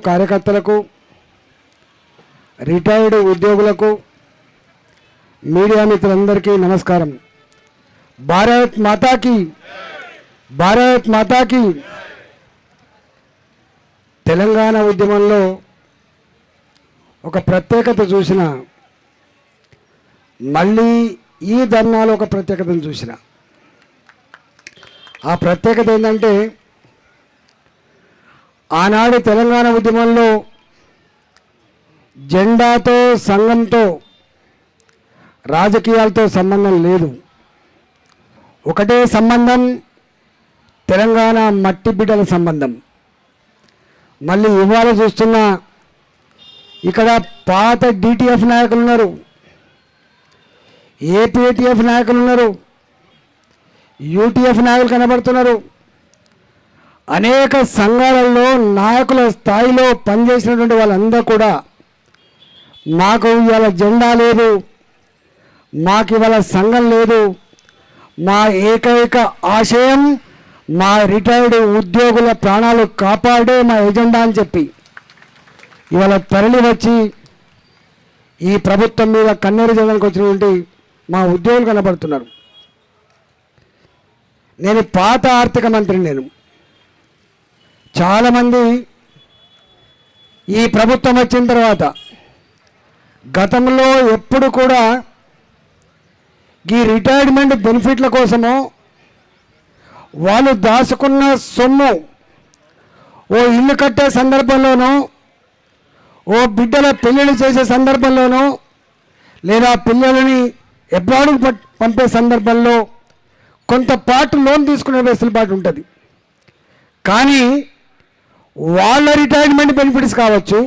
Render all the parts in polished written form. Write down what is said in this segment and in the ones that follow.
కార్యకర్తలకు, రిటైర్డ్ ఉద్యోగులకు, మీడియా మిత్రులందరికీ నమస్కారం. భారత్ మాతాకి, భారత్ మాతాకి. తెలంగాణ ఉద్యమంలో ఒక ప్రత్యేకత చూసిన, మళ్ళీ ఈ ధర్నాలో ఒక ప్రత్యేకతను చూసిన. ఆ ప్రత్యేకత ఏంటంటే, ఆనాడు తెలంగాణ ఉద్యమంలో జెండాతో, సంఘంతో, రాజకీయాలతో సంబంధం లేదు. ఒకటే సంబంధం, తెలంగాణ మట్టి బిడ్డల సంబంధం. మళ్ళీ ఇవాళ చూస్తున్నా, ఇక్కడ పాత డిటిఎఫ్ నాయకులు ఉన్నారు, ఏపీటీఎఫ్ నాయకులు ఉన్నారు, యూటీఎఫ్ నాయకులు కనబడుతున్నారు. అనేక సంఘాలలో నాయకుల స్థాయిలో పనిచేసినటువంటి వాళ్ళందరూ కూడా మాకు ఇవాళ జెండా లేదు, మాకు ఇవాళ సంఘం లేదు, మా ఏకైక ఆశయం మా రిటైర్డ్ ఉద్యోగుల ప్రాణాలు కాపాడే మా ఎజెండా అని చెప్పి ఇవాళ తరలి వచ్చి ఈ ప్రభుత్వం మీద కన్నీరు జనానికి వచ్చినటువంటి మా ఉద్యోగులు కనబడుతున్నారు. నేను పాత ఆర్థిక మంత్రిని. నేను చాలామంది ఈ ప్రభుత్వం వచ్చిన తర్వాత గతంలో ఎప్పుడు కూడా ఈ రిటైర్మెంట్ బెనిఫిట్ల కోసమో, వాళ్ళు దాచుకున్న సొమ్ము ఓ ఇల్లు కట్టే సందర్భంలోనో, ఓ బిడ్డల పెళ్ళిళ్ళు చేసే సందర్భంలోనో, లేదా పిల్లలని అబ్రాడ్కు పంపే సందర్భంలో కొంత పాటు లోన్ తీసుకునే వెసులుబాటు ఉంటుంది. కానీ వాళ్ళ రిటైర్మెంట్ బెనిఫిట్స్ కావచ్చు,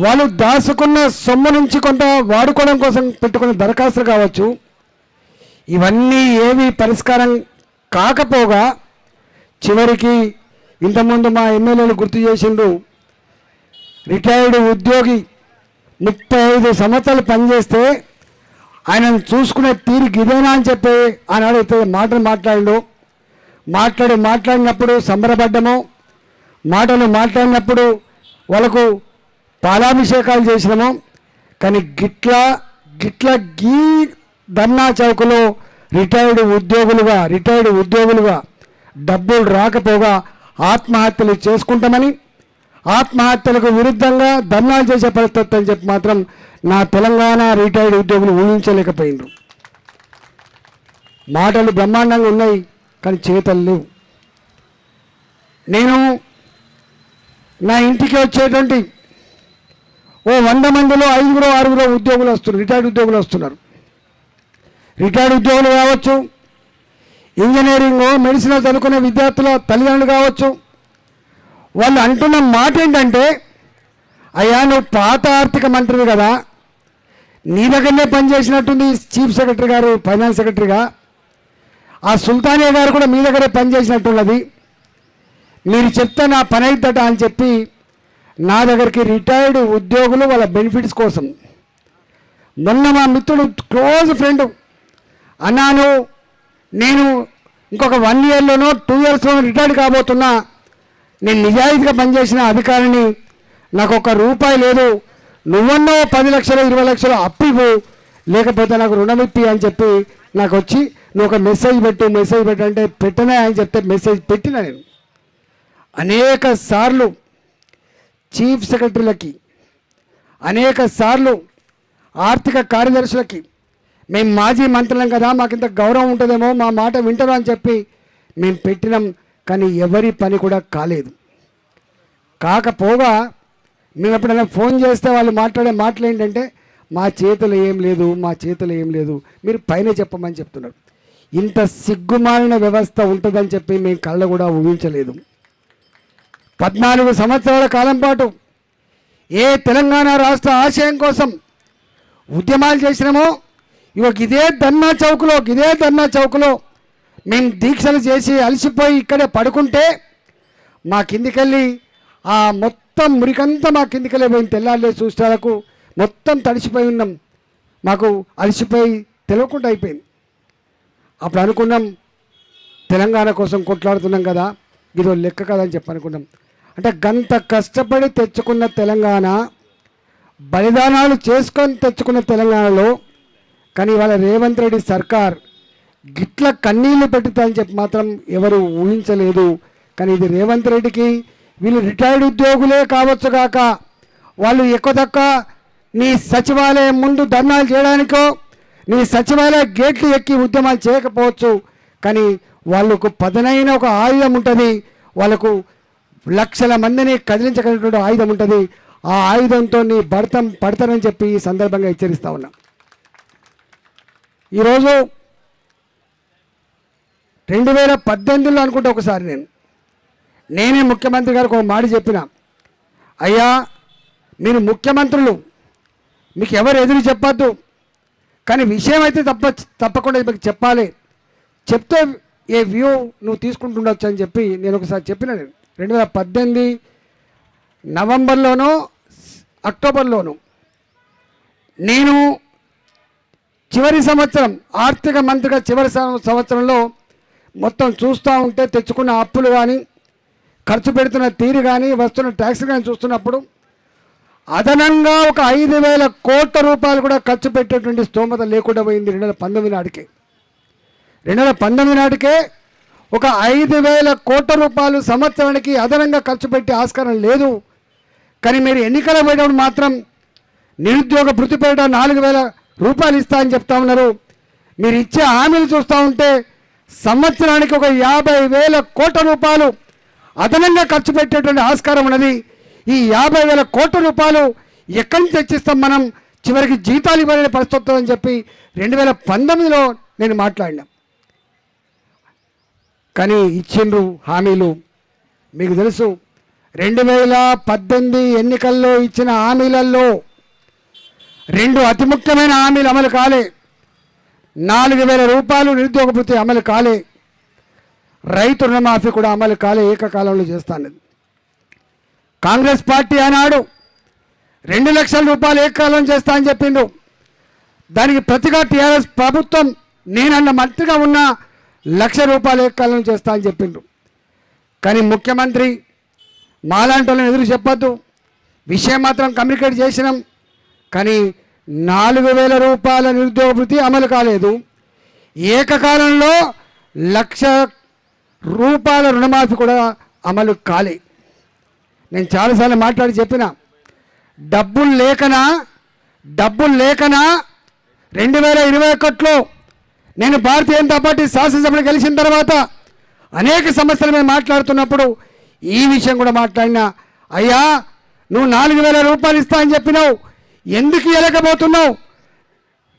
వాళ్ళు దాచుకున్న సొమ్ము నుంచి కొంత వాడుకోవడం కోసం పెట్టుకున్న దరఖాస్తులు కావచ్చు, ఇవన్నీ ఏవి పరిష్కారం కాకపోగా చివరికి ఇంతకుముందు మా ఎమ్మెల్యేలు గుర్తు చేసిండ్రు, రిటైర్డ్ ఉద్యోగి 35 సంవత్సరాలు పనిచేస్తే ఆయనను చూసుకునే తీరు ఇదేనా అని చెప్పి ఆనాడు మాటలు మాట్లాడినప్పుడు సంబరపడ్డము, మాట్లాడినప్పుడు వాళ్ళకు పాలాభిషేకాలు చేసినాము. కానీ గిట్లా గీ ధర్నా చౌకలో రిటైర్డ్ ఉద్యోగులుగా డబ్బులు రాకపోగా ఆత్మహత్యలు చేసుకుంటామని, ఆత్మహత్యలకు విరుద్ధంగా ధర్నాలు చేసే పరిస్థితి అని చెప్పి మాత్రం నా తెలంగాణ రిటైర్డ్ ఉద్యోగులు ఊహించలేకపోయినారు. మాటలు బ్రహ్మాండంగా ఉన్నాయి, కానీ చేతలు లేవు. నేను నా ఇంటికి వచ్చేటువంటి ఓ 100 మందిలో 5-6 ఉద్యోగులు వస్తున్నారు, రిటైర్డ్ ఉద్యోగులు వస్తున్నారు. రిటైర్డ్ ఉద్యోగులు కావచ్చు, ఇంజనీరింగ్, మెడిసిన్ చదువుకునే విద్యార్థుల తల్లిదండ్రులు కావచ్చు. వాళ్ళు అంటున్న మాట ఏంటంటే, అయ్యా నువ్వు పాత ఆర్థిక మంత్రివి కదా, నీ దగ్గరనే పనిచేసినట్టుంది చీఫ్ సెక్రటరీ గారు, ఫైనాన్స్ సెక్రటరీగా. ఆ సుల్తానియా గారు కూడా మీ దగ్గరే పనిచేసినట్టున్నది, మీరు చెప్తే నా పని అవుతుందట అని చెప్పి నా దగ్గరికి రిటైర్డ్ ఉద్యోగులు వాళ్ళ బెనిఫిట్స్ కోసం మొన్న మా మిత్రుడు క్లోజ్ ఫ్రెండ్ అన్నాను, నేను ఇంకొక 1 ఇయర్లోనో 2 ఇయర్స్లోనో రిటైర్డ్ కాబోతున్నా, నేను నిజాయితీగా పనిచేసిన అధికారిని, నాకు ₹1 లేదు, నువ్వన్నో 10 లక్షలు 20 లక్షలు అప్పు ఇవ్వు, లేకపోతే నాకు రుణం ఇప్పి అని చెప్పి నాకు వచ్చి నువ్వు ఒక మెసేజ్ పెట్టు అంటే పెట్టనే అని చెప్తే మెసేజ్ పెట్టిన. నేను అనేక సార్లు చీఫ్ సెక్రటరీలకి, అనేక సార్లు ఆర్థిక కార్యదర్శులకి, మేము మాజీ మంత్రులం కదా, మాకు ఇంత గౌరవం ఉంటుందేమో, మా మాట వింటారు అని చెప్పి మేము పెట్టినాం. కానీ ఎవరి పని కూడా కాలేదు. కాకపోగా మేము ఎప్పుడైనా ఫోన్ చేస్తే వాళ్ళు మాట్లాడే మాటలు ఏంటంటే, మా చేతులు ఏం లేదు, మీరు పైన చెప్పమని చెప్తున్నారు. ఇంత సిగ్గుమాలిన వ్యవస్థ ఉంటుందని చెప్పి మేము కళ్ళ కూడా ఊహించలేదు. 14 సంవత్సరాల కాలం పాటు ఏ తెలంగాణ రాష్ట్ర ఆశయం కోసం ఉద్యమాలు చేసినామో, ఇవాళ ఇదే ధర్నా చౌక్లో మేము దీక్షలు చేసి అలసిపోయి ఇక్కడే పడుకుంటే మా కిందికెళ్ళి ఆ మొత్తం మురికంతా మా కిందికెళ్ళి పోయిన తెల్లారులే చూస్తాలకు మొత్తం తడిసిపోయి ఉన్నాం. మాకు అలసిపోయి తెలియకుండా అయిపోయింది. అప్పుడు అనుకున్నాం, తెలంగాణ కోసం కొట్లాడుతున్నాం కదా, ఇది లెక్క కదా అని చెప్పి అనుకున్నాం. అంటే గంత కష్టపడి తెచ్చుకున్న తెలంగాణ, బలిదానాలు చేసుకొని తెచ్చుకున్న తెలంగాణలో కానీ ఇవాళ రేవంత్ రెడ్డి సర్కార్ గిట్ల కన్నీళ్లు పెట్టుతాయని చెప్పి మాత్రం ఎవరు ఊహించలేదు. కానీ ఇది రేవంత్ రెడ్డికి వీళ్ళు రిటైర్డ్ ఉద్యోగులే కావచ్చు కాక వాళ్ళు ఎక్కువ నీ సచివాలయం ముందు ధర్నాలు చేయడానికో నీ సచివాలయ గేట్లు ఎక్కి ఉద్యమాలు చేయకపోవచ్చు, కానీ వాళ్ళకు పదనైన ఒక ఆయుధం ఉంటుంది, వాళ్ళకు లక్షల మందిని కదిలించగలిగినటువంటి ఆయుధం ఉంటుంది. ఆ ఆయుధంతో నీ భర్తం పడతారని చెప్పి ఈ సందర్భంగా హెచ్చరిస్తా ఉన్నా. ఈరోజు 2018లో అనుకుంటే ఒకసారి నేనే ముఖ్యమంత్రి గారికి ఒక మాట చెప్పిన, అయ్యా మీరు ముఖ్యమంత్రులు, మీకు ఎవరు ఎదురు చెప్పద్దు, కానీ విషయం అయితే తప్పకుండా మీకు చెప్పాలి, చెప్తే ఏ వ్యూ నువ్వు తీసుకుంటుండొచ్చు అని చెప్పి నేను ఒకసారి చెప్పిన. 2018 నవంబర్లోనో అక్టోబర్లోనూ నేను చివరి సంవత్సరం ఆర్థిక మంత్రిగా చివరి సంవత్సరంలో మొత్తం చూస్తూ ఉంటే తెచ్చుకున్న అప్పులు కానీ ఖర్చు పెడుతున్న తీరు కానీ వస్తున్న ట్యాక్స్ కానీ చూస్తున్నప్పుడు అదనంగా ఒక 5,000 కోట్ల రూపాయలు కూడా ఖర్చు పెట్టేటువంటి స్తోమత లేకుండా పోయింది 2019 నాటికే. 2019 నాటికే ఒక 5,000 కోట్ల రూపాయలు సంవత్సరానికి అదనంగా ఖర్చు పెట్టే ఆస్కారం లేదు. కానీ మీరు ఎన్నికల పోయేటప్పుడు మాత్రం నిరుద్యోగ భృతి పేరిట 4,000 రూపాయలు ఇస్తా అని చెప్తా ఉన్నారు. మీరు ఇచ్చే హామీలు చూస్తూ ఉంటే సంవత్సరానికి ఒక 50,000 కోట్ల రూపాయలు అదనంగా ఖర్చు పెట్టేటువంటి ఆస్కారం ఉన్నది. ఈ 50,000 కోట్ల రూపాయలు ఎక్కడి నుంచి తెచ్చిస్తాం మనం, చివరికి జీతాలు ఇవ్వలేని పరిస్థితి వస్తుందని చెప్పి 2019లో నేను మాట్లాడినా. కానీ ఇచ్చిండ్రు హామీలు. మీకు తెలుసు 2018 ఎన్నికల్లో ఇచ్చిన హామీలలో 2 అతి ముఖ్యమైన హామీలు అమలు కాలే. 4,000 రూపాయలు నిరుద్యోగ భృతి అమలు కాలే, రైతు రుణమాఫీ కూడా అమలు కాలే, ఏకకాలంలో చేస్తాను. కాంగ్రెస్ పార్టీ ఆనాడు 2 లక్షల రూపాయలు ఏకకాలం చేస్తా అని చెప్పిండు. దానికి ప్రతిగా టీఆర్ఎస్ ప్రభుత్వం నేనన్న మంత్రిగా ఉన్న 1,00,000 రూపాయలు ఏకకాలం చేస్తా అని చెప్పిండు. కానీ ముఖ్యమంత్రి మాలాంటి వాళ్ళని ఎదురు చెప్పొద్దు, విషయం మాత్రం కమ్యూనికేట్ చేసినాం. కానీ 4,000 రూపాయల నిరుద్యోగ భృతి అమలు కాలేదు, ఏకకాలంలో 1,00,000 రూపాయల రుణమాఫీ కూడా అమలు కాలే. నేను చాలాసార్లు మాట్లాడి చెప్పిన, డబ్బులు లేకనా 2021లో నేను భారతీయ జనతా పార్టీ శాసనసభను గెలిచిన తర్వాత అనేక సమస్యల మీద మాట్లాడుతున్నప్పుడు ఈ విషయం కూడా మాట్లాడినా, అయ్యా నువ్వు 4,000 రూపాయలు ఇస్తా అని చెప్పినావు, ఎందుకు ఇవ్వలేకపోతున్నావు?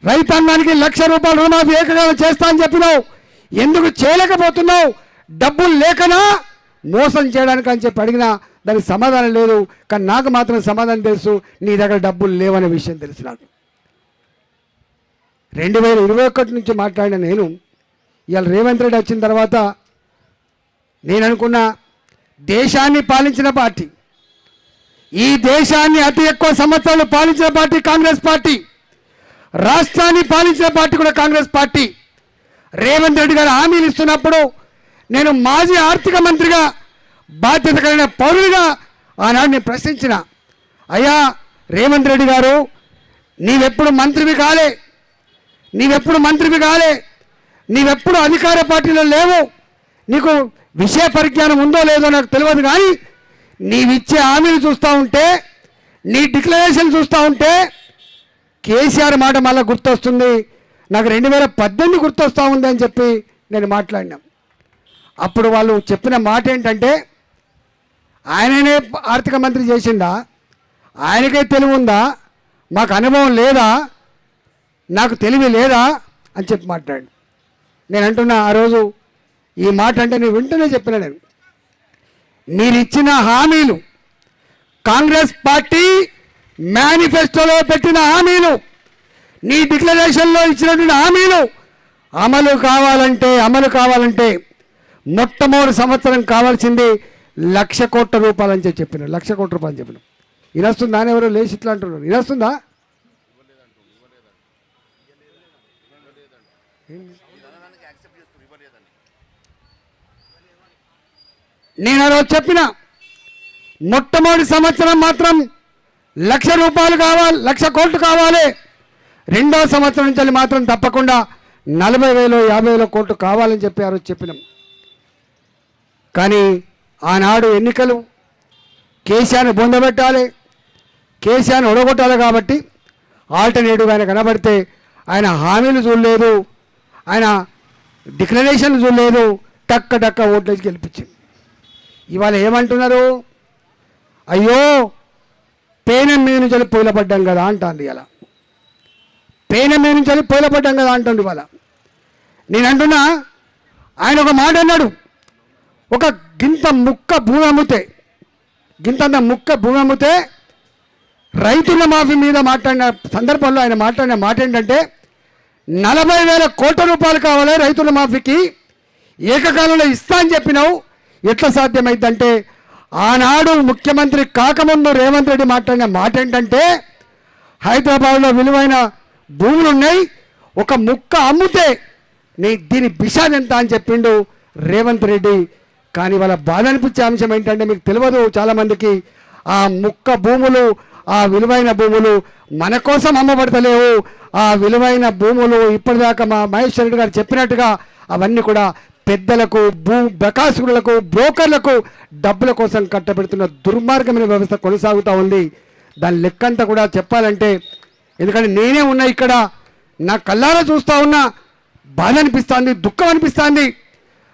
రైతాంగానికి 1,00,000 రూపాయల రుణమాఫీ ఏకకాలం చేస్తా అని చెప్పినావు, ఎందుకు చేయలేకపోతున్నావు? డబ్బులు లేకనా మోసం చేయడానికి అని చెప్పి అడిగినా దానికి సమాధానం లేదు. కానీ నాకు మాత్రం సమాధానం తెలుసు, నీ దగ్గర డబ్బులు లేవనే విషయం తెలుసు నాకు. 2021 నుంచి మాట్లాడిన నేను ఇవాళ రేవంత్ రెడ్డి వచ్చిన తర్వాత నేను అనుకున్న, దేశాన్ని పాలించిన పార్టీ, ఈ దేశాన్ని అతి ఎక్కువ సంవత్సరాలు పాలించిన పార్టీ కాంగ్రెస్ పార్టీ, రాష్ట్రాన్ని పాలించిన పార్టీ కూడా కాంగ్రెస్ పార్టీ. రేవంత్ రెడ్డి గారు హామీలు ఇస్తున్నప్పుడు నేను మాజీ ఆర్థిక మంత్రిగా బాధ్యత కలిగిన పౌరుడిగా ఆనాడు నేను ప్రశ్నించిన, అయ్యా రేవంత్ రెడ్డి గారు నీవెప్పుడు మంత్రివి కాలే, నీవెప్పుడు అధికార పార్టీలో లేవు, నీకు విషయ పరిజ్ఞానం ఉందో లేదో నాకు తెలియదు, కానీ నీవిచ్చే హామీలు చూస్తూ ఉంటే, నీ డిక్లరేషన్ చూస్తూ ఉంటే కేసీఆర్ మాట మళ్ళీ గుర్తొస్తుంది, నాకు 2018 గుర్తొస్తూ ఉంది అని చెప్పి నేను మాట్లాడినా. అప్పుడు వాళ్ళు చెప్పిన మాట ఏంటంటే, ఆయననే ఆర్థిక మంత్రి చేసిండా, ఆయనకే తెలివి ఉందా, మాకు అనుభవం లేదా, నాకు తెలివి లేదా అని చెప్పి మాట్లాడు. నేను అంటున్నా, ఆ రోజు ఈ మాట అంటే నేను వెంటనే చెప్పిన, మీరు ఇచ్చిన హామీలు, కాంగ్రెస్ పార్టీ మేనిఫెస్టోలో పెట్టిన హామీలు, నీ డిక్లరేషన్లో ఇచ్చినటువంటి హామీలు అమలు కావాలంటే మొట్టమొదటి సంవత్సరం కావాల్సింది 1,00,000 కోట్ల రూపాయలు అని చెప్పిన, 1,00,000 కోట్ల రూపాయలు చెప్పిన. ఇనొస్తుందా అని ఎవరో లేచి ఇట్లా అంటున్నారు, ఇనొస్తుందా? నేను ఆ రోజు చెప్పిన, మొట్టమొదటి సంవత్సరం మాత్రం ₹1,00,000 కావాలి, 1,00,000 కోట్లు కావాలి. రెండో సంవత్సరం నుంచి మాత్రం తప్పకుండా 40,000 50,000 కోట్లు కావాలని చెప్పారు, చెప్పినాం. కానీ ఆనాడు ఎన్నికలు కేసీఆర్ని బొందబెట్టాలి, కేసీఆర్ని ఒడగొట్టాలి కాబట్టి ఆల్టర్నేటివ్గా ఆయన కనబడితే ఆయన హామీలు చూడలేదు, ఆయన డిక్లరేషన్లు చూడలేదు, టక్క టక్క ఓట్లేసి గెలిపించింది. ఇవాళ ఏమంటున్నారు? అయ్యో పేనం మీద నుంచి పొయిలపడ్డాం కదా అంటాను. ఇలా పేనం మీద నుంచి పొయిలపడ్డాం కదా అంటుంది. ఇవాళ నేను అంటున్నా, ఆయన ఒక మాట అన్నాడు, ఒక గింత ముక్క భూమి అమ్మితే, గింతంత ముక్క భూమి అమ్మితే రైతుల మాఫీ మీద మాట్లాడిన సందర్భంలో ఆయన మాట్లాడిన మాట ఏంటంటే 40,000 కోట్ల రూపాయలు కావాలి రైతుల మాఫీకి, ఏకకాలంలో ఇస్తా అని చెప్పినావు, ఎట్లా సాధ్యమైందంటే ఆనాడు ముఖ్యమంత్రి కాకముందు రేవంత్ రెడ్డి మాట్లాడిన మాట ఏంటంటే హైదరాబాద్లో విలువైన భూములు ఉన్నాయి, ఒక ముక్క అమ్మితే దీని బిషాద్ ఎంత అని చెప్పిండు రేవంత్ రెడ్డి. కానీ వాళ్ళ బాధ అనిపించే అంశం ఏంటంటే మీకు తెలియదు చాలామందికి, ఆ ముక్క భూములు, ఆ విలువైన భూములు మన కోసం అమ్మబడతలేవు. ఆ విలువైన భూములు ఇప్పటిదాకా మా మహేష్ రెడ్డి గారు చెప్పినట్టుగా అవన్నీ కూడా పెద్దలకు, బకాసురులకు, బ్రోకర్లకు డబ్బుల కోసం కట్టబెడుతున్న దుర్మార్గమైన వ్యవస్థ కొనసాగుతూ ఉంది. దాని లెక్కంతా కూడా చెప్పాలంటే, ఎందుకంటే నేనే ఉన్నా ఇక్కడ, నా కళ్ళారా చూస్తూ ఉన్నా, బాధ అనిపిస్తుంది, దుఃఖం అనిపిస్తుంది.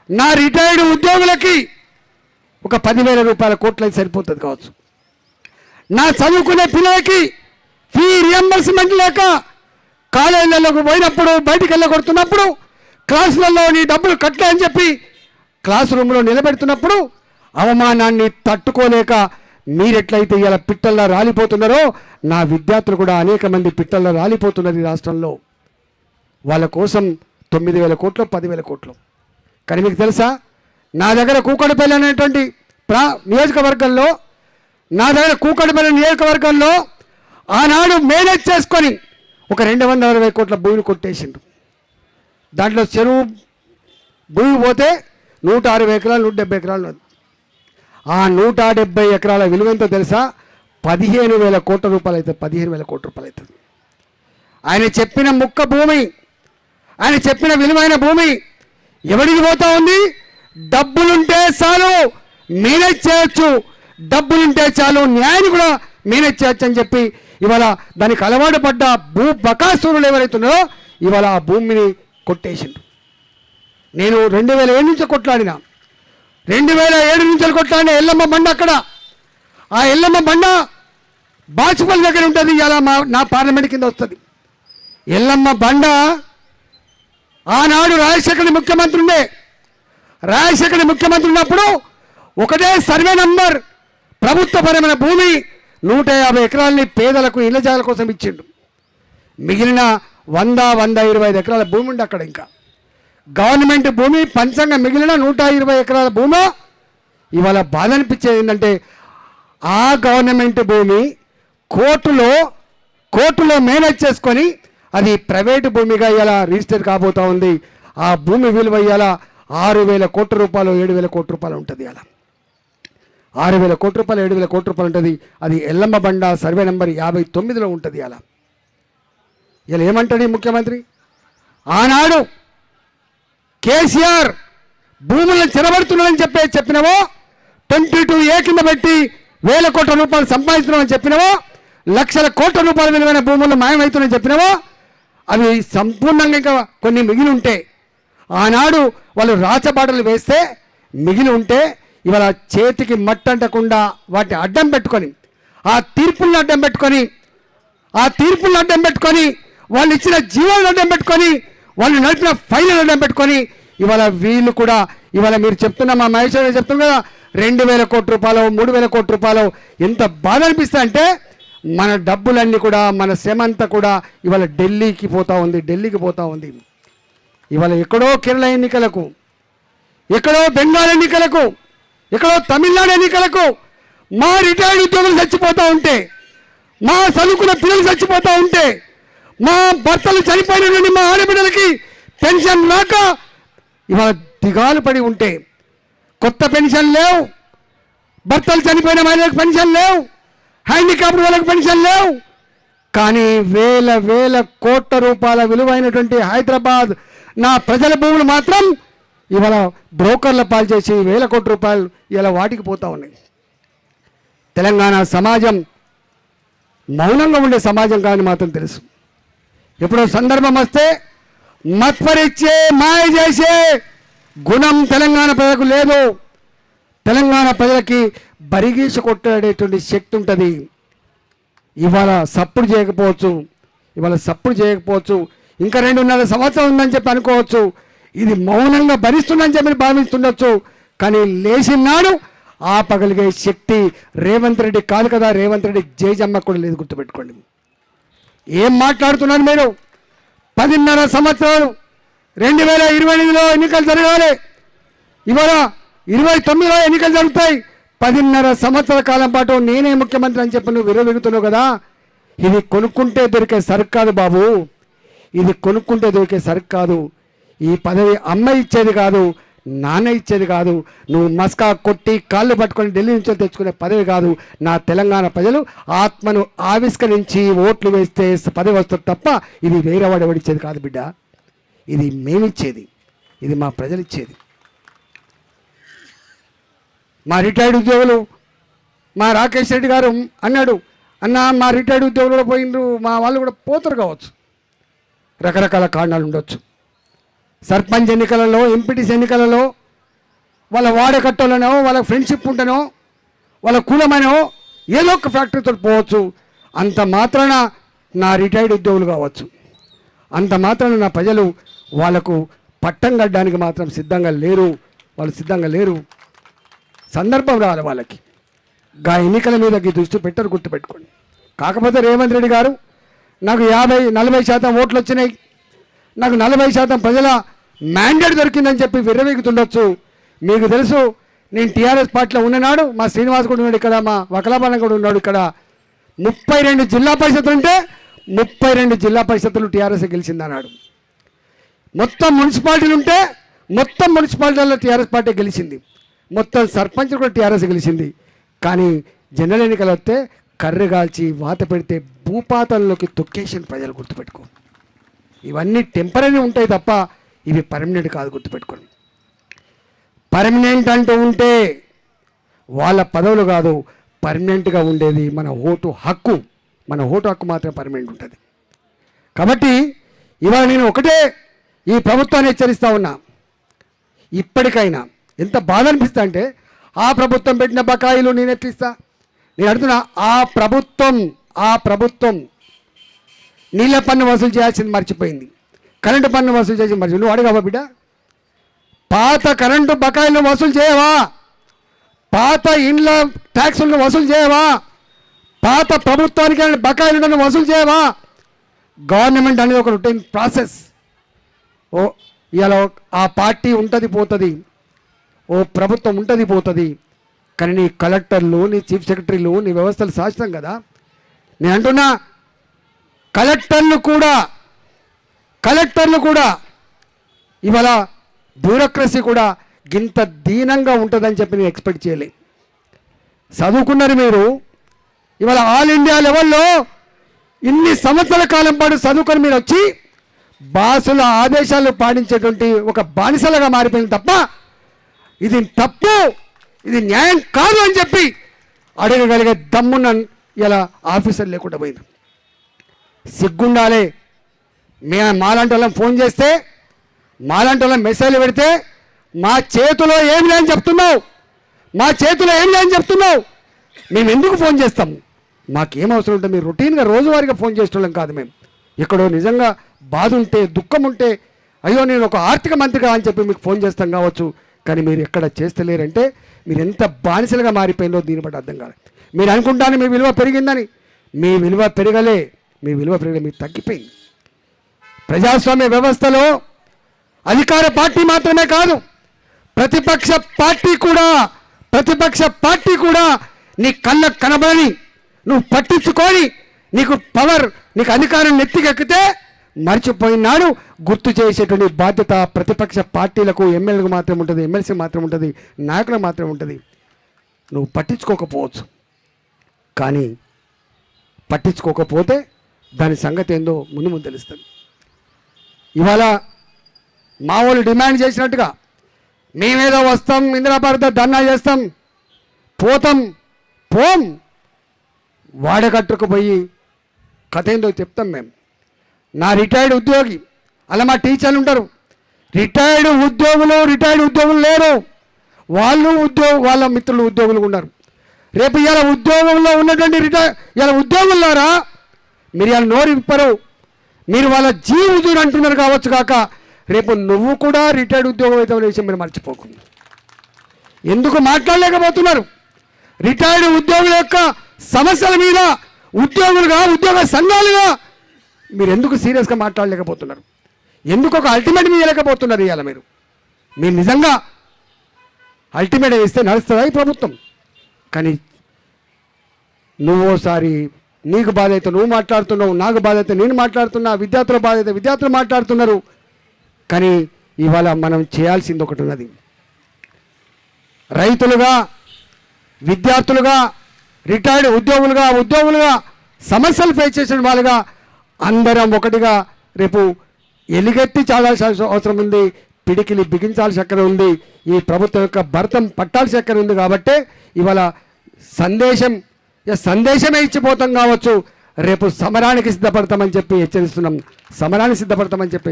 నా రిటైర్డ్ ఉద్యోగులకి ఒక 10,000 రూపాయల కోట్లు అయితే సరిపోతుంది కావచ్చు. నా చదువుకునే పిల్లలకి ఫీ రియంబర్స్మెంట్ లేక కాలేజీలకు పోయినప్పుడు బయటికి వెళ్ళగొడుతున్నప్పుడు క్లాసులలో నీ డబ్బులు కట్టలే అని చెప్పి క్లాస్ రూమ్లో నిలబెడుతున్నప్పుడు అవమానాన్ని తట్టుకోలేక మీరెట్లయితే ఇలా పిట్టల్లా రాలిపోతున్నారో నా విద్యార్థులు కూడా అనేక మంది పిట్టల్లా రాలిపోతున్నారు ఈ రాష్ట్రంలో. వాళ్ళ కోసం 9,000 కోట్లు, 10,000 కోట్లు. కానీ మీకు తెలుసా, నా దగ్గర కూకట్పల్లి అనేటువంటి నియోజకవర్గంలో, నా దగ్గర కూకట్పల్లి నియోజకవర్గంలో ఆనాడు మేనేజ్ చేసుకొని ఒక 260 కోట్ల భూమిని కొట్టేసిండు. దాంట్లో చెరువు భూమి పోతే 160 ఎకరాలు, 170 ఎకరాలు. ఆ 170 ఎకరాల విలువ ఎంతో తెలుసా? 15,000 కోట్ల రూపాయలు అవుతుంది. 15,000 కోట్ల రూపాయలు అవుతుంది. ఆయన చెప్పిన ముక్క భూమి, ఆయన చెప్పిన విలువైన భూమి ఎవరికి పోతా ఉంది? డబ్బులుంటే చాలు మేనేజ్ చేయొచ్చు, డబ్బులుంటే చాలు న్యాయాన్ని కూడా మేనేజ్ చేయొచ్చు అని చెప్పి ఇవాళ దానికి అలవాటు పడ్డ బకాసురులు ఎవరైతున్నారో ఇవాళ ఆ భూమిని కొట్టేసిండు. నేను 2007 నుంచి కొట్లాడినా, 2007 నుంచి కొట్లాడిన ఎల్లమ్మ బండ అక్కడ, ఆ ఎల్లమ్మ బండ బాచుపల్లి దగ్గర ఉంటుంది. ఇలా నా పార్లమెంట్ కింద వస్తుంది. ఎల్లమ్మ బండ ఆనాడు రాజశేఖర్ ముఖ్యమంత్రి ఉండే, రాజశేఖర్ ముఖ్యమంత్రి ఉన్నప్పుడు ఒకటే సర్వే నంబర్ ప్రభుత్వపరమైన భూమి 150 ఎకరాలని పేదలకు ఇళ్ల జాగాల కోసం ఇచ్చిండు. మిగిలిన 100-125 ఎకరాల భూమి ఉండి అక్కడ ఇంకా గవర్నమెంట్ భూమి పంచంగా మిగిలిన 120 ఎకరాల భూమి. ఇవాళ బాధ అనిపించేది ఏంటంటే ఆ గవర్నమెంట్ భూమి కోర్టులో మేనేజ్ చేసుకొని అది ప్రైవేటు భూమిగా ఇలా రిజిస్టర్ కాబోతూ ఉంది. ఆ భూమి విలువ ఇవాళ 6,000 కోట్ల రూపాయలు, 7,000 కోట్ల రూపాయలు ఉంటుంది. అలా 6,000 కోట్ల రూపాయలు, 7,000 కోట్ల రూపాయలు ఉంటుంది. అది ఎల్లమ్మ బండ సర్వే నెంబర్ 59లో ఉంటుంది. అలా ఇలా ఏమంటాడు ఈ ముఖ్యమంత్రి? ఆనాడు కేసీఆర్ భూములను చెరబడుతున్నాడని చెప్పినవో, 22A కింద పెట్టి 1,000 కోట్ల రూపాయలు సంపాదిస్తున్నామని చెప్పినవో, లక్షల కోట్ల రూపాయల విలువైన భూములు మాయమవుతున్నాయని చెప్పినవో, అవి సంపూర్ణంగా ఇంకా కొన్ని మిగిలి ఉంటే, ఆనాడు వాళ్ళు రాచబాటలు వేస్తే మిగిలి ఉంటే ఇవాళ చేతికి మట్టంటకుండా వాటిని అడ్డం పెట్టుకొని, ఆ తీర్పులను అడ్డం పెట్టుకొని వాళ్ళు ఇచ్చిన జీవాలను అడ్డం పెట్టుకొని, వాళ్ళు నడిపిన ఫైళ్ళను అడ్డం పెట్టుకొని ఇవాళ వీళ్ళు కూడా ఇవాళ మీరు చెప్తున్న మా మహేశ్వర చెప్తున్నా కదా 2,000 కోట్ల రూపాయలు, 3,000 కోట్ల రూపాయలు. ఎంత బాధ అనిపిస్తుంది అంటే మన డబ్బులన్నీ కూడా, మన శ్రమ అంతా కూడా ఇవాళ ఢిల్లీకి పోతూ ఉంది. ఇవాళ ఎక్కడో కేరళ ఎన్నికలకు, ఎక్కడో బెంగాల్ ఎన్నికలకు, ఎక్కడో తమిళనాడు ఎన్నికలకు మా రిటైర్డ్ ఉద్యోగులు చచ్చిపోతూ ఉంటే, మా చదువుకున్న పిల్లలు చచ్చిపోతూ ఉంటే, మా భర్తలు చనిపోయిన మా ఆడబిడ్డలకి పెన్షన్ రాక ఇవాళ దిగాలు పడి ఉంటే, కొత్త పెన్షన్ లేవు, భర్తలు చనిపోయిన మహిళలకు పెన్షన్ లేవు, హ్యాండిక్యాప్డ్ వాళ్ళకి పెన్షన్ లేవు. కానీ వేల వేల కోట్ల రూపాయల విలువైనటువంటి హైదరాబాద్ నా ప్రజల భూములు మాత్రం ఇవాళ బ్రోకర్ల పాలు చేసి వేల కోట్ల రూపాయలు ఇలా వాటికి పోతా ఉన్నాయి. తెలంగాణ సమాజం మౌనంగా ఉండే సమాజం కాని మాత్రం తెలుసు. ఎప్పుడో సందర్భం వస్తే మత్పరిచ్చే మాయ చేసే గుణం తెలంగాణ ప్రజలకు లేదు. తెలంగాణ ప్రజలకి బరిగీసి కొట్టేటువంటి శక్తి ఉంటుంది. ఇవాళ సప్పుడు చేయకపోవచ్చు, ఇంకా 2.5 సంవత్సరం ఉందని చెప్పి అనుకోవచ్చు, ఇది మౌనంగా భరిస్తుందని చెప్పి భావిస్తుండొచ్చు. కానీ లేచినాడు ఆపగలిగే శక్తి రేవంత్ రెడ్డి కాదు కదా, రేవంత్ రెడ్డి జేజమ్మ కూడా లేదు, గుర్తుపెట్టుకోండి. ఏం మాట్లాడుతున్నారు మీరు? 10.5 సంవత్సరాలు 2028లో ఎన్నికలు జరగాలి, ఇవాళ 29లో ఎన్నికలు జరుగుతాయి. 10.5 సంవత్సరాల కాలం పాటు నేనే ముఖ్యమంత్రి అని చెప్పి నువ్వు విరవెగుతున్నావు కదా. ఇది కొనుక్కుంటే దొరికే సరుకు కాదు బాబు, ఇది కొనుక్కుంటే దొరికే సరుకు కాదు. ఈ పదవి అమ్మ ఇచ్చేది కాదు, నాన్న ఇచ్చేది కాదు, నువ్వు మస్కా కొట్టి కాళ్ళు పట్టుకొని ఢిల్లీ నుంచి తెచ్చుకునే పదవి కాదు. నా తెలంగాణ ప్రజలు ఆత్మను ఆవిష్కరించి ఓట్లు వేస్తే పదవి వస్తుంది తప్ప ఇది వేరేవాడు ఎవడిచ్చేది కాదు బిడ్డ. ఇది మేమిచ్చేది, ఇది మా ప్రజలు ఇచ్చేది. మా రిటైర్డ్ ఉద్యోగులు, మా రాకేష్ రెడ్డి గారు అన్నాడు, అన్న మా రిటైర్డ్ ఉద్యోగులు కూడా పోయిండ్రు, మా వాళ్ళు కూడా పోతారు కావచ్చు. రకరకాల కారణాలు ఉండొచ్చు. సర్పంచ్ ఎన్నికలలో, ఎంపీటీసీ ఎన్నికలలో వాళ్ళ వాడకట్టోలనో, వాళ్ళ ఫ్రెండ్షిప్ ఉంటనో, వాళ్ళ కులమనో ఏదో ఒక ఫ్యాక్టరీతో పోవచ్చు. అంత మాత్రాన నా రిటైర్డ్ ఉద్యోగులు కావచ్చు, అంత మాత్రాన నా ప్రజలు వాళ్ళకు పట్టం కట్టడానికి మాత్రం సిద్ధంగా లేరు. వాళ్ళు సిద్ధంగా లేరు. సందర్భం రావాలి వాళ్ళకి. గా ఎన్నికల మీద దృష్టి పెట్టరు, గుర్తుపెట్టుకోండి. కాకపోతే రేవంత్ రెడ్డి గారు నాకు 40% ఓట్లు వచ్చినాయి, నాకు 40% ప్రజల మ్యాండేట్ దొరికిందని చెప్పి విర్రవీగుతుండొచ్చు. మీకు తెలుసు, నేను టీఆర్ఎస్ పార్టీలో ఉన్ననాడు మా శ్రీనివాస్ కూడా ఉన్నాడు ఇక్కడ, మా వకలాబాలం కూడా ఉన్నాడు ఇక్కడ. 32 జిల్లా పరిషత్తులు ఉంటే 32 జిల్లా పరిషత్తులు టీఆర్ఎస్ గెలిచిందన్నాడు. మొత్తం మున్సిపాలిటీలు ఉంటే మొత్తం మున్సిపాలిటీల్లో టీఆర్ఎస్ పార్టీ గెలిచింది. మొత్తం సర్పంచ్ కూడా టీఆర్ఎస్ గెలిచింది. కానీ జనరల్ ఎన్నికలు వస్తే కర్రెగాల్చి వాత పెడితే భూపాతంలోకి తొక్కేసిన ప్రజలు, గుర్తుపెట్టుకో. ఇవన్నీ టెంపరీ ఉంటాయి తప్ప ఇవి పర్మనెంట్ కాదు, గుర్తుపెట్టుకోండి. పర్మనెంట్ అంటూ ఉంటే వాళ్ళ పదవులు కాదు, పర్మనెంట్గా ఉండేది మన ఓటు హక్కు. మన ఓటు హక్కు మాత్రం పర్మనెంట్ ఉంటుంది. కాబట్టి ఇవాళ నేను ఒకటే ఈ ప్రభుత్వాన్ని హెచ్చరిస్తూ ఉన్నా, ఇప్పటికైనా ఎంత బాధ అనిపిస్తా అంటే, ఆ ప్రభుత్వం పెట్టిన బకాయిలు నేను ఎట్లిస్తా? నేను అడుగుతున్నా, ఆ ప్రభుత్వం నీళ్ళ పన్ను వసూలు చేయాల్సింది మర్చిపోయింది, కరెంటు పన్ను వసూలు చేసి మర్చిపోయింది. నువ్వు అడగవా బిడ్డ? పాత కరెంటు బకాయిలను వసూలు చేయవా? పాత ఇండ్ల ట్యాక్సులను వసూలు చేయవా? పాత ప్రభుత్వానికి బకాయిలను వసూలు చేయవా? గవర్నమెంట్ అనేది ఒక రొటీన్ ప్రాసెస్. ఇలా ఆ పార్టీ ఉంటుంది పోతుంది, ఓ ప్రభుత్వం ఉంటుంది పోతుంది. కానీ నీ కలెక్టర్లు, నీ చీఫ్ సెక్రటరీలు, నీ వ్యవస్థలు శాశ్వతం కదా. నేను అంటున్నా, కలెక్టర్లు కూడా ఇవాళ బ్యూరోక్రసీ కూడా గింత దీనంగా ఉంటుందని చెప్పి నేను ఎక్స్పెక్ట్ చేయలే. చదువుకున్నారు మీరు, ఇవాళ ఆల్ ఇండియా లెవెల్లో ఇన్ని సంవత్సరాల కాలం పాటు చదువుకొని మీరు వచ్చి బాసుల ఆదేశాలు పాటించేటువంటి ఒక బానిసలుగా మారిపోయింది తప్ప ఇది తప్పు, ఇది న్యాయం కాదు అని చెప్పి అడగగలిగే దమ్మున్న ఇలా ఆఫీసర్ లేకుండా పోయింది. సిగ్గుండాలే. మాలాంటి వాళ్ళని ఫోన్ చేస్తే, మాలాంటి వాళ్ళని మెసేజ్లు పెడితే మా చేతిలో ఏం లేని చెప్తున్నావు, మేము ఎందుకు ఫోన్ చేస్తాం? మాకేం అవసరం ఉంటే మీరు రొటీన్గా రోజువారీగా ఫోన్ చేసేవాళ్ళం కాదు. మేము ఎక్కడో నిజంగా బాధ ఉంటే, దుఃఖం ఉంటే, అయ్యో నేను ఒక ఆర్థిక మంత్రిగా అని చెప్పి మీకు ఫోన్ చేస్తాం కావచ్చు. కానీ మీరు ఎక్కడ చేస్తలేరంటే మీరు ఎంత బానిసలుగా మారిపోయిందో దీన్ని బట్టి అర్థం కాదు. మీరు అనుకుంటాను మీ విలువ పెరిగిందని, మీ విలువ పెరగలే, మీకు తగ్గిపోయింది. ప్రజాస్వామ్య వ్యవస్థలో అధికార పార్టీ మాత్రమే కాదు, ప్రతిపక్ష పార్టీ కూడా నీ కళ్ళకు కనబడని, నువ్వు పట్టించుకొని, నీకు పవర్, నీకు అధికారం నెత్తికెక్కితే మర్చిపోయినాడు గుర్తు చేసేటువంటి బాధ్యత ప్రతిపక్ష పార్టీలకు, ఎమ్మెల్యేలకు మాత్రం ఉంటుంది, ఎమ్మెల్సీ మాత్రం ఉంటుంది, నాయకులకు మాత్రం ఉంటుంది. నువ్వు పట్టించుకోకపోవచ్చు, కానీ పట్టించుకోకపోతే దాని సంగతి ఏందో ముందు ముందు తెలుస్తుంది. ఇవాళ మా వాళ్ళు డిమాండ్ చేసినట్టుగా మేమేదో వస్తాం, ఇందిరాభారత ధర్నా చేస్తాం, పోం వాడగట్టుకు పోయి కథ ఏందో చెప్తాం మేము. నా రిటైర్డ్ ఉద్యోగి, అలా మా టీచర్లు ఉంటారు, రిటైర్డ్ ఉద్యోగులు లేరు, వాళ్ళ మిత్రులు ఉద్యోగులు ఉన్నారు. రేపు ఇలా ఉద్యోగంలో ఉన్నటువంటి ఇలా ఉద్యోగులారా, మీరు ఇలా నోరు విప్పరు, మీరు వాళ్ళ జీవుజుడు అంటున్నారు కావచ్చు కాక, రేపు నువ్వు కూడా రిటైర్డ్ ఉద్యోగం అయితే విషయం మీరు మర్చిపోకుండా ఎందుకు మాట్లాడలేకపోతున్నారు? రిటైర్డ్ ఉద్యోగుల యొక్క సమస్యల మీద ఉద్యోగ సంఘాలుగా మీరు ఎందుకు సీరియస్గా మాట్లాడలేకపోతున్నారు? ఎందుకు ఒక అల్టిమేట్ ఇవ్వలేకపోతున్నారు? ఇవాళ మీరు నిజంగా అల్టిమేట్ ఇస్తే నడుస్తుందా ఈ ప్రభుత్వం? కానీ నువ్వోసారి నీకు బాధ అయితే నువ్వు మాట్లాడుతున్నావు, నాకు బాధ అయితే నేను మాట్లాడుతున్నా, విద్యార్థుల బాధ అయితే విద్యార్థులు మాట్లాడుతున్నారు. కానీ ఇవాళ మనం చేయాల్సింది ఒకటి ఉన్నది. రైతులుగా, విద్యార్థులుగా, రిటైర్డ్ ఉద్యోగులుగా సమస్యలు ఫేస్ చేసిన వాళ్ళుగా అందరం ఒకటిగా రేపు ఎలుగెత్తి చాలాల్సిన అవసరం ఉంది, పిడికిలి బిగించాల్సిన అక్కడ ఉంది, ఈ ప్రభుత్వం యొక్క భర్తం పట్టాల్సిన అక్కడ ఉంది. కాబట్టి ఇవాళ సందేశమే ఇచ్చిపోతాం కావచ్చు, రేపు సమరానికి సిద్ధపడతామని చెప్పి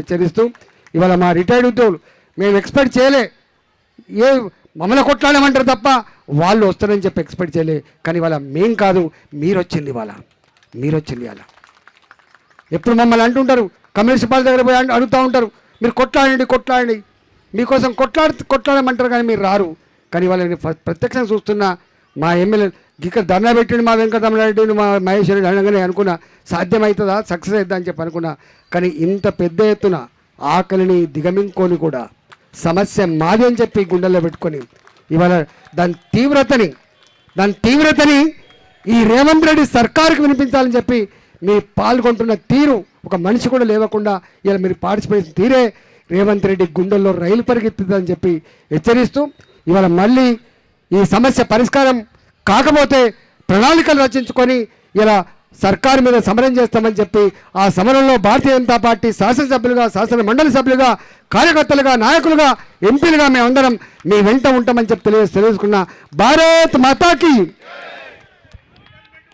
హెచ్చరిస్తూ ఇవాళ మా రిటైర్డ్ ఉద్యోగులు మేము ఎక్స్పెక్ట్ చేయలే, మమ్మల్ని కొట్లాడమంటారు తప్ప వాళ్ళు వస్తారని చెప్పి ఎక్స్పెక్ట్ చేయలే. కానీ ఇవాళ మేం కాదు, మీరు వచ్చింది ఇవాళ. ఎప్పుడు మమ్మల్ని అంటుంటారు, కమ్యూనిస్ట్ పార్టీ దగ్గర పోయి అడుగుతూ ఉంటారు, మీరు కొట్లాడండి, మీకోసం కొట్లాడమంటారు కానీ మీరు రారు. కానీ వాళ్ళని ప్రత్యక్షంగా చూస్తున్నా మా ఎమ్మెల్యే ఇక్కడ ధర్నా పెట్టిండు, మా వెంకటరమణారెడ్డి, మా మహేష్ రెడ్డి అనగానే అనుకున్నా సాధ్యమవుతుందా, సక్సెస్ అవుతుందా అని చెప్పి అనుకున్నా. కానీ ఇంత పెద్ద ఎత్తున ఆకలిని దిగమింకొని కూడా సమస్య మాది అని చెప్పి గుండెల్లో పెట్టుకొని ఇవాళ దాని తీవ్రతని ఈ రేవంత్ రెడ్డి సర్కారుకి వినిపించాలని చెప్పి మీరు పాల్గొంటున్న తీరు, ఒక మనిషి కూడా లేవకుండా ఇలా మీరు పార్టిసిపేట్ తీరే రేవంత్ రెడ్డి గుండెల్లో రైలు పరిగెత్తుతుందని చెప్పి హెచ్చరిస్తూ ఇవాళ మళ్ళీ ఈ సమస్య పరిష్కారం కాకపోతే ప్రణాళికలు రచించుకొని ఇలా సర్కారు మీద సమరం చేస్తామని చెప్పి ఆ సమరంలో భారతీయ జనతా పార్టీ శాసనసభ్యులుగా, శాసన మండలి సభ్యులుగా, కార్యకర్తలుగా, నాయకులుగా, ఎంపీలుగా మేమందరం మీ వెంట ఉంటామని చెప్పి తెలియజేసుకున్న భారత్ మాతాకి